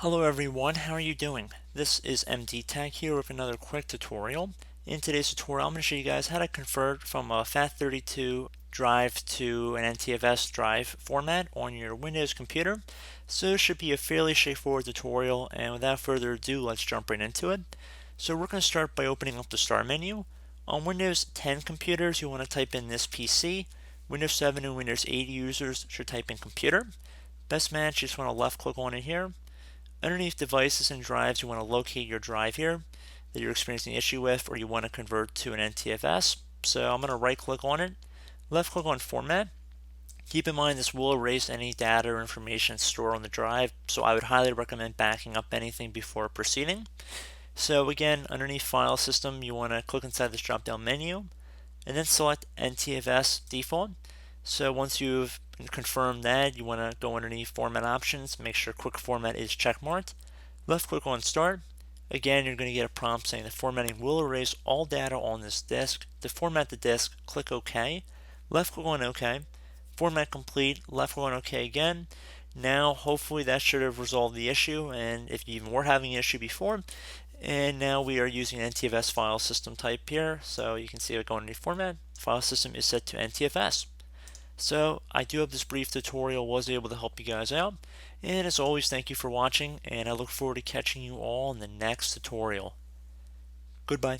Hello everyone, how are you doing? This is MD Tech here with another quick tutorial. In today's tutorial, I'm going to show you guys how to convert from a FAT32 drive to an NTFS drive format on your Windows computer. So it should be a fairly straightforward tutorial, and without further ado, let's jump right into it. So we're going to start by opening up the Start menu. On Windows 10 computers, you want to type in this PC. Windows 7 and Windows 8 users should type in computer. Best match, you just want to left click on it here. Underneath devices and drives, you want to locate your drive here that you're experiencing an issue with, or you want to convert to an NTFS. So I'm going to right click on it, left click on format. Keep in mind this will erase any data or information stored on the drive, so I would highly recommend backing up anything before proceeding. So again, underneath file system, you want to click inside this drop down menu and then select NTFS default. So once you've confirmed that, you want to go underneath format options, make sure quick format is checkmarked. Left click on start. Again, you're going to get a prompt saying the formatting will erase all data on this disk. To format the disk, click OK. Left click on OK. Format complete. Left click on OK again. Now, hopefully that should have resolved the issue, and if you even were having an issue before, and now we are using NTFS file system type here, so you can see it going underneath format. File system is set to NTFS. So I do hope this brief tutorial was able to help you guys out, and as always, thank you for watching, and I look forward to catching you all in the next tutorial. Goodbye.